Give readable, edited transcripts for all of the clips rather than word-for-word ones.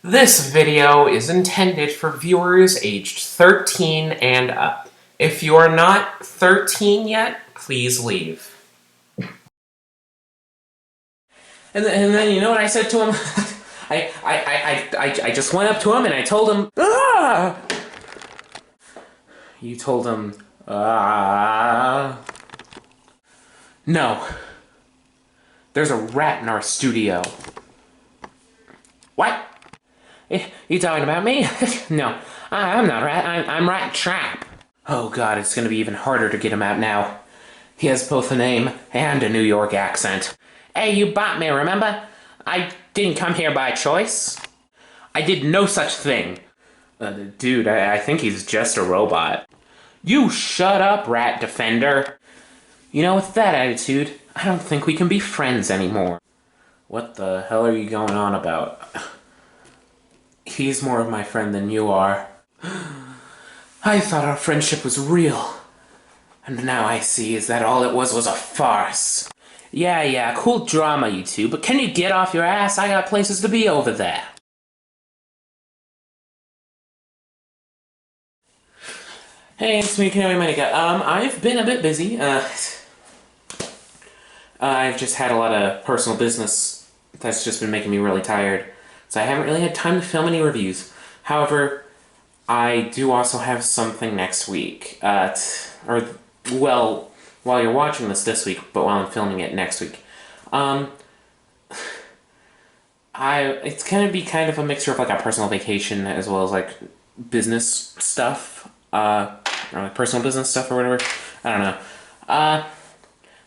This video is intended for viewers aged 13 and up. If you are not 13 yet, please leave. And then you know what I said to him? I just went up to him and I told him, "Ah!" You told him, "Ah." No. There's a rat in our studio. What? You talking about me? No, I'm not Rat. I'm Ratrap. Oh god, it's gonna be even harder to get him out now. He has both a name and a New York accent. Hey, you bought me, remember? I didn't come here by choice. I did no such thing. Dude, I think he's just a robot. You shut up, Rat Defender. You know, with that attitude, I don't think we can be friends anymore. What the hell are you going on about? He's more of my friend than you are. I thought our friendship was real. And now I see is that all it was a farce. Yeah, cool drama, you two, but can you get off your ass? I got places to be over there. Hey, it's me, Kanohii Monica. I've been a bit busy. I've just had a lot of personal business that's just been making me really tired. So I haven't really had time to film any reviews. However, I do also have something next week. Well, while you're watching this week, but while I'm filming it next week. It's gonna be kind of a mixture of like a personal vacation as well as like business stuff. Or like personal business stuff or whatever. I don't know.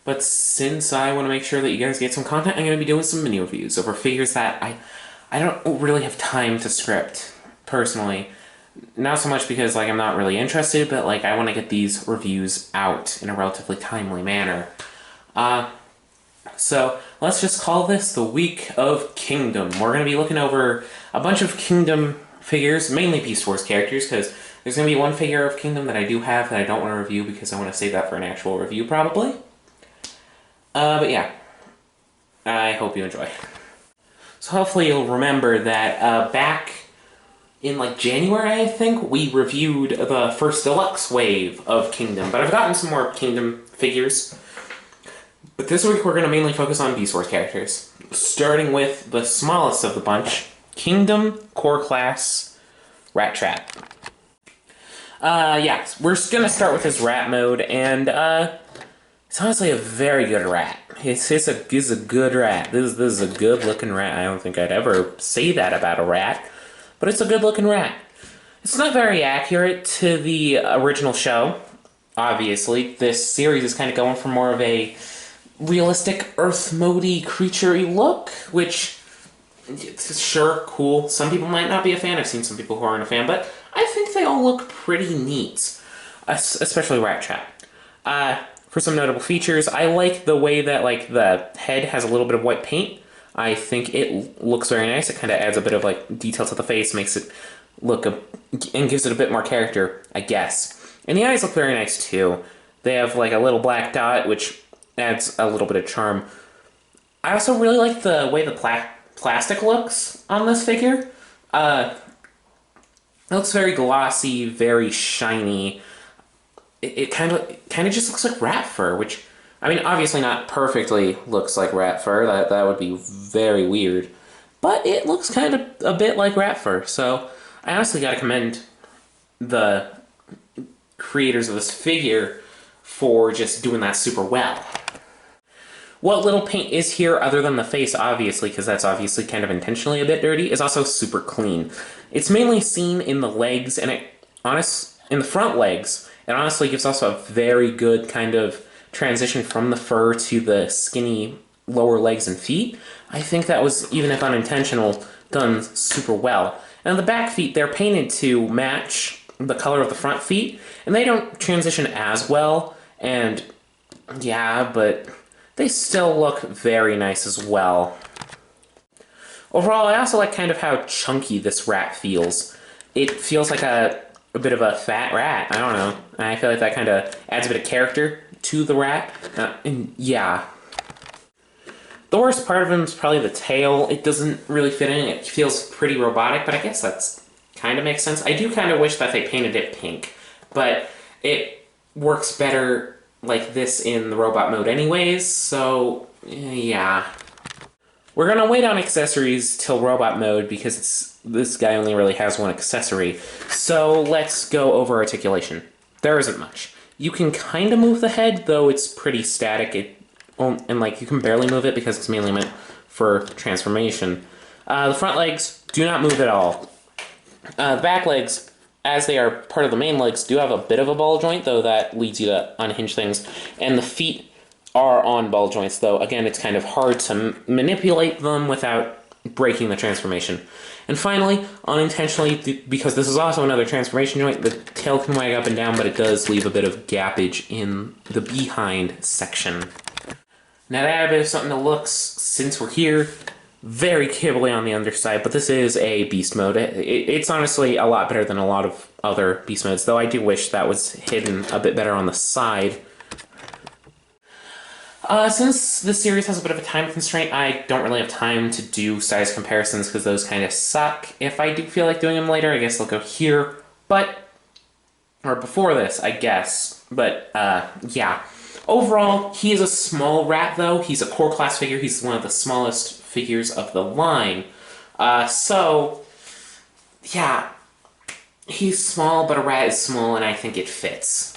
But since I want to make sure that you guys get some content, I'm going to be doing some mini reviews over figures that I don't really have time to script, personally. Not so much because, like, I'm not really interested, but, like, I want to get these reviews out in a relatively timely manner. So, let's just call this the Week of Kingdom. We're going to be looking over a bunch of Kingdom figures, mainly Beast Wars characters, because there's going to be one figure of Kingdom that I do have that I don't want to review because I want to save that for an actual review, probably. But yeah, I hope you enjoy. So hopefully you'll remember that back in like January, I think, we reviewed the first deluxe wave of Kingdom, but I've gotten some more Kingdom figures. But this week we're going to mainly focus on Beast Wars characters, starting with the smallest of the bunch, Kingdom Core Class Ratrap. Yeah, we're going to start with his rat mode, and it's honestly a very good rat. It's a good rat. This is a good looking rat. I don't think I'd ever say that about a rat, but it's a good looking rat. It's not very accurate to the original show, obviously. This series is kind of going for more of a realistic Earth mode-y creature-y look, which, it's sure, cool. Some people might not be a fan. I've seen some people who aren't a fan, but I think they all look pretty neat, especially Ratrap. For some notable features, I like the way that like the head has a little bit of white paint. I think it looks very nice. It kind of adds a bit of like detail to the face, makes it look and gives it a bit more character, I guess. And the eyes look very nice too. They have like a little black dot, which adds a little bit of charm. I also really like the way the plastic looks on this figure. It looks very glossy, very shiny. It kind of just looks like rat fur, which, I mean, obviously not perfectly looks like rat fur. That would be very weird. But it looks kind of a bit like rat fur, so I honestly gotta commend the creators of this figure for just doing that super well. What little paint is here, other than the face, obviously, because that's obviously kind of intentionally a bit dirty, is also super clean. It's mainly seen in the legs, and in the front legs. It honestly gives also a very good kind of transition from the fur to the skinny lower legs and feet. I think that was, even if unintentional, done super well. And the back feet, they're painted to match the color of the front feet, and they don't transition as well, and yeah, but they still look very nice as well. Overall, I also like kind of how chunky this rat feels. It feels like a bit of a fat rat. I don't know. I feel like that kind of adds a bit of character to the rat. And yeah. The worst part of him is probably the tail. It doesn't really fit in. It feels pretty robotic, but I guess that's kind of makes sense. I do kind of wish that they painted it pink, but it works better like this in the robot mode anyways, so yeah. We're gonna wait on accessories till robot mode because this guy only really has one accessory. So let's go over articulation. There isn't much. You can kind of move the head, though it's pretty static. And like you can barely move it because it's mainly meant for transformation. The front legs do not move at all. The back legs, as they are part of the main legs, do have a bit of a ball joint, though that leads you to unhinge things. And the feet are on ball joints, though again it's kind of hard to manipulate them without breaking the transformation. And finally, unintentionally, because this is also another transformation joint, the tail can wag up and down, but it does leave a bit of gappage in the behind section. Now to add a bit of something that looks, since we're here, very kibbly on the underside, but this is a beast mode. It's honestly a lot better than a lot of other beast modes, though I do wish that was hidden a bit better on the side. Since this series has a bit of a time constraint, I don't really have time to do size comparisons because those kind of suck. If I do feel like doing them later, I guess I'll go here, or before this, I guess. But, yeah. Overall, he is a small rat, though. He's a core class figure. He's one of the smallest figures of the line. So, yeah. He's small, but a rat is small, and I think it fits.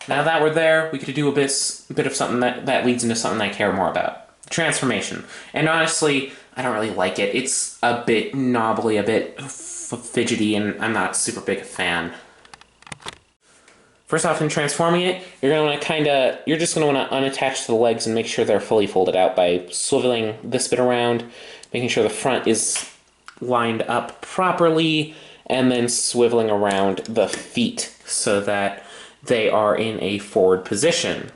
Now that we're there, we could do a bit of something that leads into something I care more about. Transformation. And honestly, I don't really like it. It's a bit knobbly, a bit fidgety, and I'm not super big a fan. First off, in transforming it, you're just gonna want to unattach the legs and make sure they're fully folded out by swiveling this bit around, making sure the front is lined up properly, and then swiveling around the feet so that they are in a forward position.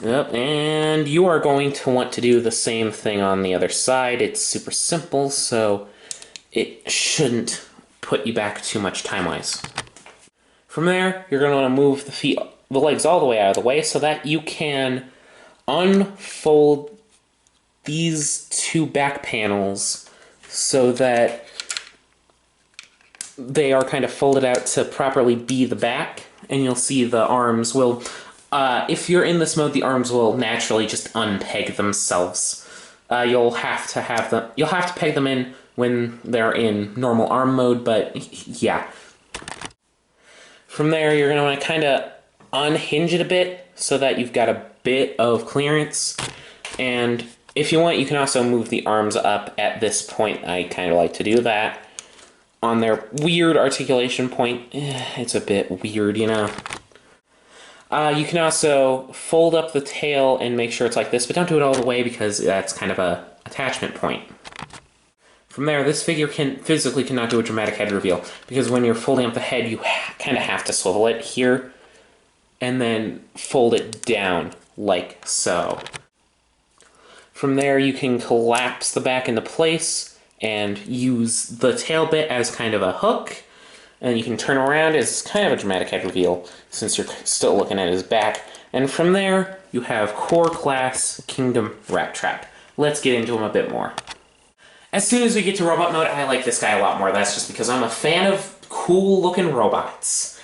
Yep, and you are going to want to do the same thing on the other side. It's super simple, so it shouldn't put you back too much time-wise. From there, you're going to want to move the legs all the way out of the way so that you can unfold these two back panels so that they are kind of folded out to properly be the back. And you'll see the arms will, if you're in this mode, the arms will naturally just unpeg themselves. You'll have to peg them in when they're in normal arm mode, but yeah. From there, you're going to want to kind of unhinge it a bit so that you've got a bit of clearance. And if you want, you can also move the arms up at this point. I kind of like to do that. On their weird articulation point, it's a bit weird, you know. You can also fold up the tail and make sure it's like this, but don't do it all the way because that's kind of a attachment point. From there, this figure physically cannot do a dramatic head reveal because when you're folding up the head, you kind of have to swivel it here and then fold it down like so. From there, you can collapse the back into place and use the tail bit as kind of a hook, and you can turn around as kind of a dramatic head reveal since you're still looking at his back. And from there, you have core class Kingdom Ratrap. Let's get into him a bit more. As soon as we get to robot mode, I like this guy a lot more. That's just because I'm a fan of cool looking robots.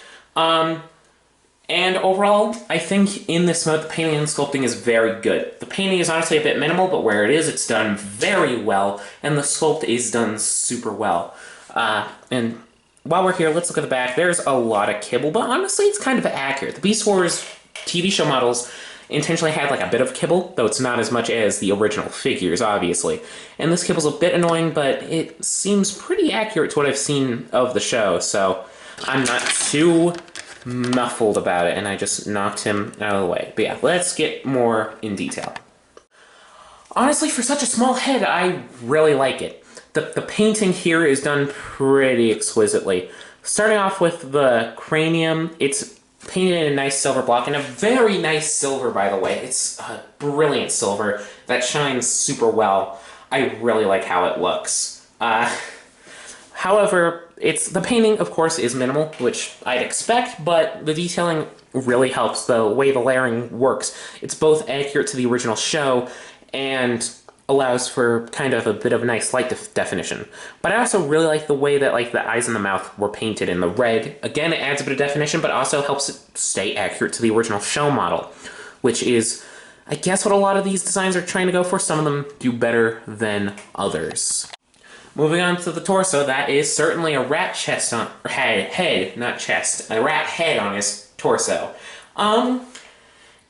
And overall, I think in this mode, the painting and sculpting is very good. The painting is honestly a bit minimal, but where it is, it's done very well, and the sculpt is done super well. And while we're here, let's look at the back. There's a lot of kibble, but honestly, it's kind of accurate. The Beast Wars TV show models intentionally had like a bit of kibble, though it's not as much as the original figures, obviously. And this kibble's a bit annoying, but it seems pretty accurate to what I've seen of the show, so I'm not too muffled about it, and I just knocked him out of the way. But yeah, let's get more in detail. Honestly, for such a small head, I really like it. The painting here is done pretty exquisitely. Starting off with the cranium, it's painted in a nice silver block, and a very nice silver, by the way. It's a brilliant silver that shines super well. I really like how it looks. However, the painting, of course, is minimal, which I'd expect, but the detailing really helps the way the layering works. It's both accurate to the original show, and allows for kind of a bit of nice light definition. But I also really like the way that like the eyes and the mouth were painted in the red. Again, it adds a bit of definition, but also helps it stay accurate to the original show model, which is, I guess, what a lot of these designs are trying to go for. Some of them do better than others. Moving on to the torso, that is certainly a rat chest on head, not chest, a rat head on his torso.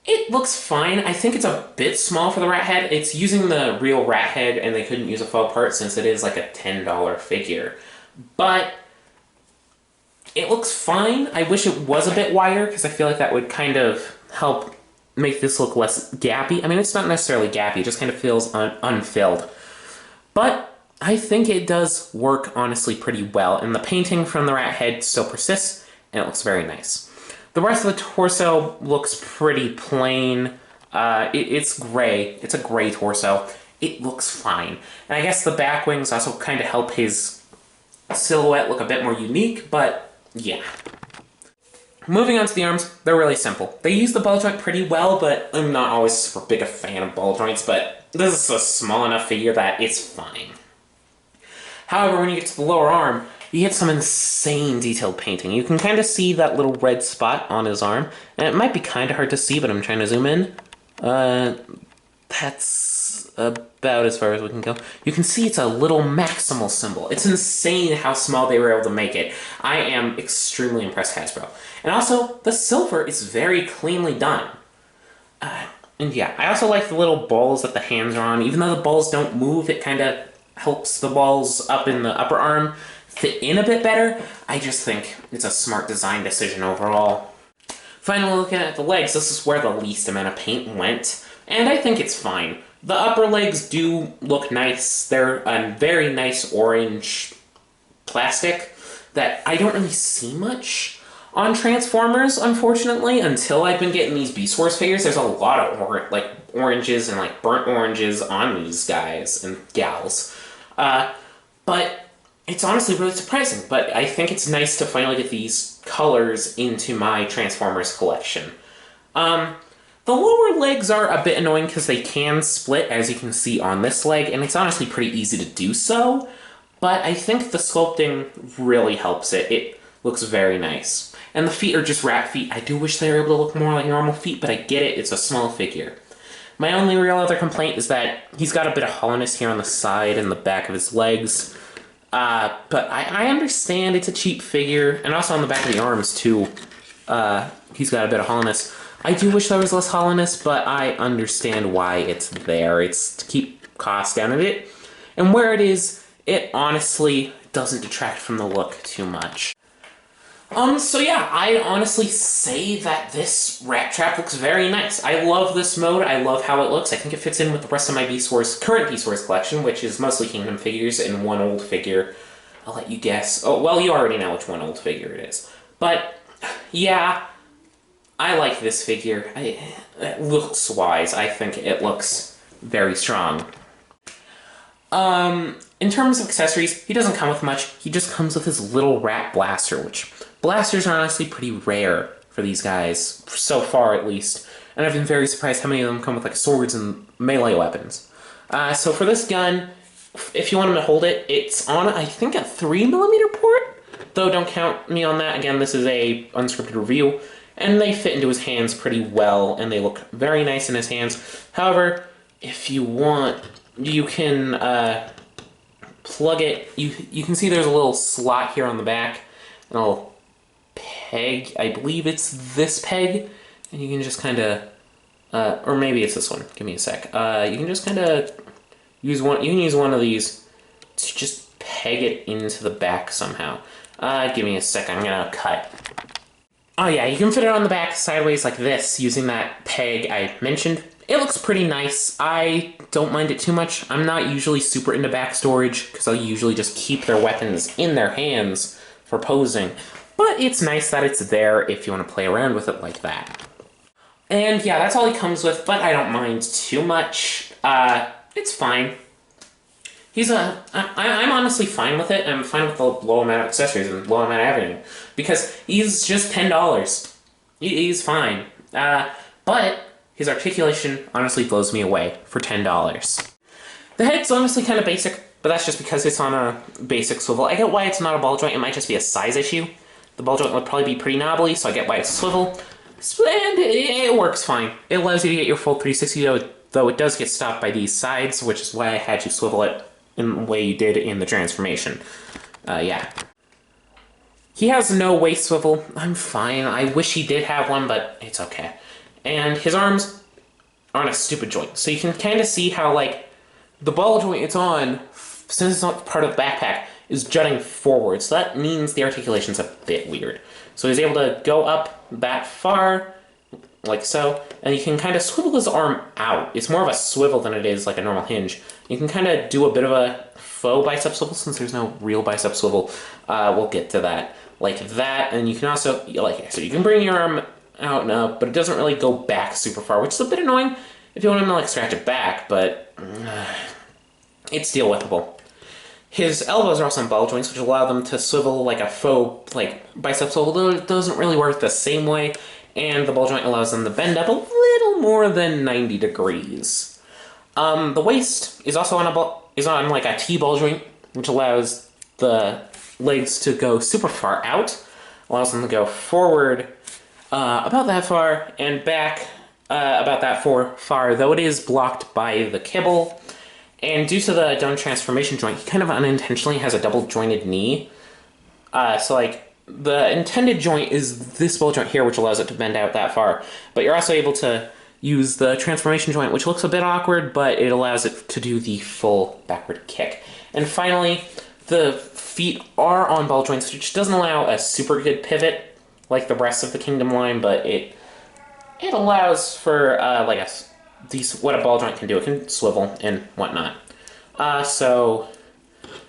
It looks fine. I think it's a bit small for the rat head. It's using the real rat head, and they couldn't use a faux part since it is like a $10 figure. But it looks fine. I wish it was a bit wider, because I feel like that would kind of help make this look less gappy. I mean, it's not necessarily gappy, it just kind of feels unfilled. But I think it does work, honestly, pretty well, and the painting from the rat head still persists, and it looks very nice. The rest of the torso looks pretty plain. It's gray. It's a gray torso. It looks fine. And I guess the back wings also kind of help his silhouette look a bit more unique, but yeah. Moving on to the arms, they're really simple. They use the ball joint pretty well, but I'm not always super big a fan of ball joints, but this is a small enough figure that it's fine. However, when you get to the lower arm, you get some insane detailed painting. You can kind of see that little red spot on his arm, and it might be kind of hard to see, but I'm trying to zoom in. That's about as far as we can go. You can see it's a little maximal symbol. It's insane how small they were able to make it. I am extremely impressed, Hasbro. And also, the silver is very cleanly done. And yeah, I also like the little balls that the hands are on. Even though the balls don't move, it kind of helps the balls up in the upper arm fit in a bit better. I just think it's a smart design decision overall. Finally, looking at the legs, this is where the least amount of paint went, and I think it's fine. The upper legs do look nice. They're a very nice orange plastic that I don't really see much on Transformers, unfortunately, until I've been getting these Beast Wars figures. There's a lot of oranges and burnt oranges on these guys and gals. But it's honestly really surprising, but I think it's nice to finally get these colors into my Transformers collection. The lower legs are a bit annoying because they can split, as you can see on this leg, and it's honestly pretty easy to do so, but I think the sculpting really helps it. It looks very nice. And the feet are just rat feet. I do wish they were able to look more like normal feet, but I get it, it's a small figure. My only real other complaint is that he's got a bit of hollowness here on the side and the back of his legs. But I understand it's a cheap figure, and also on the back of the arms, too. He's got a bit of hollowness. I do wish there was less hollowness, but I understand why it's there. It's to keep costs down a bit. And where it is, it honestly doesn't detract from the look too much. So yeah, I'd honestly say that this Ratrap looks very nice. I love this mode, I love how it looks. I think it fits in with the rest of my current Beast Wars collection, which is mostly Kingdom figures and one old figure. I'll let you guess. Oh, well, you already know which one old figure it is. But, yeah, I like this figure. Looks-wise, I think it looks very strong. In terms of accessories, he doesn't come with much. He just comes with his little rat blaster, which blasters are honestly pretty rare for these guys, so far at least. And I've been very surprised how many of them come with swords and melee weapons. So for this gun, if you want him to hold it, it's on, I think, a 3mm port? Though don't count me on that. Again, this is a unscripted review. And they fit into his hands pretty well, and they look very nice in his hands. However, if you want, you can plug it. You can see there's a little slot here on the back, and a little peg. I believe it's this peg, and you can just kind of, or maybe it's this one. Give me a sec. You can just kind of use one. You can use one of these to just peg it into the back somehow. Give me a sec. I'm gonna cut. Oh yeah, you can fit it on the back sideways like this using that peg I mentioned. It looks pretty nice. I don't mind it too much. I'm not usually super into back storage because I'll usually just keep their weapons in their hands for posing. But it's nice that it's there if you want to play around with it like that. And yeah, that's all he comes with, but I don't mind too much. It's fine. I'm honestly fine with it. I'm fine with the low amount of accessories and low amount of everything. Because he's just $10. He's fine. But his articulation honestly blows me away for $10. The head's honestly kind of basic, but that's just because it's on a basic swivel. I get why it's not a ball joint, it might just be a size issue. The ball joint would probably be pretty knobbly, so I get why it's swivel. And it works fine. It allows you to get your full 360, though it does get stopped by these sides, which is why I had you swivel it in the way you did in the transformation. Yeah. He has no waist swivel. I'm fine. I wish he did have one, but it's okay. And his arms are on a stupid joint. So you can kind of see how, like, the ball joint it's on, since it's not part of the backpack, is jutting forward. So that means the articulation's a bit weird. So he's able to go up that far, like so, and you can kind of swivel his arm out. It's more of a swivel than it is like a normal hinge. You can kind of do a bit of a faux bicep swivel since there's no real bicep swivel. We'll get to that. Like that, and you can also, like, so you can bring your arm out and up, but it doesn't really go back super far, which is a bit annoying if you want him to, like, scratch it back, but it's deal withable. His elbows are also on ball joints, which allow them to swivel like a faux, like, bicep swivel, though it doesn't really work the same way, and the ball joint allows them to bend up a little more than 90 degrees. The waist is also on like a T-ball joint, which allows the legs to go super far out, allows them to go forward about that far, and back about that far, though it is blocked by the kibble. And due to the dome transformation joint, he kind of unintentionally has a double jointed knee. So, like, the intended joint is this ball joint here, which allows it to bend out that far. But you're also able to use the transformation joint, which looks a bit awkward, but it allows it to do the full backward kick. And finally, the feet are on ball joints, which doesn't allow a super good pivot like the rest of the Kingdom line, but it allows for like what a ball joint can do. It can swivel and whatnot. So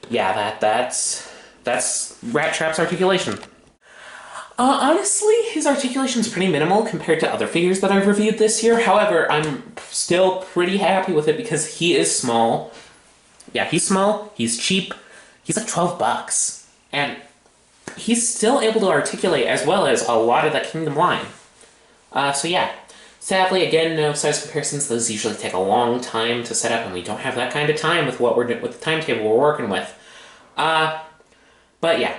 yeah, that's Ratrap's articulation. Honestly, his articulation is pretty minimal compared to other figures that I've reviewed this year. However, I'm still pretty happy with it because he is small. Yeah, he's small, he's cheap, he's like $12, and he's still able to articulate as well as a lot of the Kingdom line. So yeah, sadly, again, no size comparisons. Those usually take a long time to set up, and we don't have that kind of time with with the timetable we're working with. But yeah,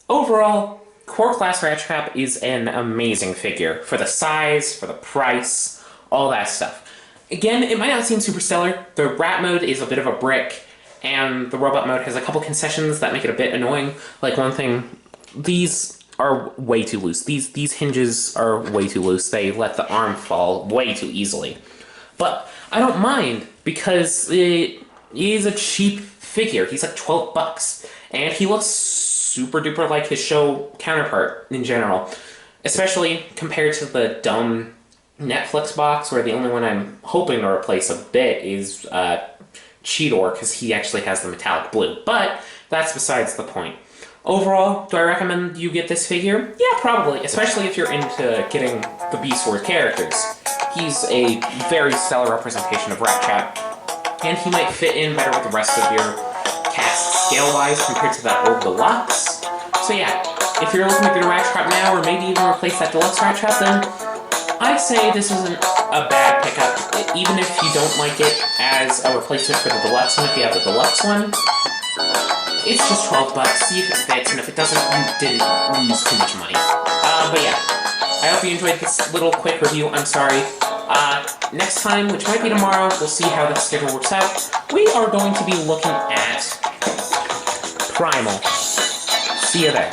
overall, Core Class Ratrap is an amazing figure for the size, for the price, all that stuff. Again, it might not seem super stellar. The rat mode is a bit of a brick, and the robot mode has a couple concessions that make it a bit annoying. Like, one thing, these are way too loose. These hinges are way too loose. They let the arm fall way too easily. But I don't mind, because it is a cheap figure. He's like $12, and he looks super duper like his show counterpart in general, especially compared to the dumb Netflix box, where the only one I'm hoping to replace a bit is Cheetor, because he actually has the metallic blue. But that's besides the point. Overall, do I recommend you get this figure? Yeah, probably, especially if you're into getting the Beast Wars characters. He's a very stellar representation of Ratrap, and he might fit in better with the rest of your cast scale-wise compared to that old Deluxe. So yeah, if you're looking to get a Ratrap now, or maybe even replace that Deluxe Ratrap, then I'd say this isn't a bad pickup, even if you don't like it as a replacement for the Deluxe one. If you have the Deluxe one, it's just $12. See if it fits, and if it doesn't, you didn't lose too much money. But yeah, I hope you enjoyed this little quick review. I'm sorry. Next time, which might be tomorrow, we'll see how the schedule works out. We are going to be looking at Primal. See you there.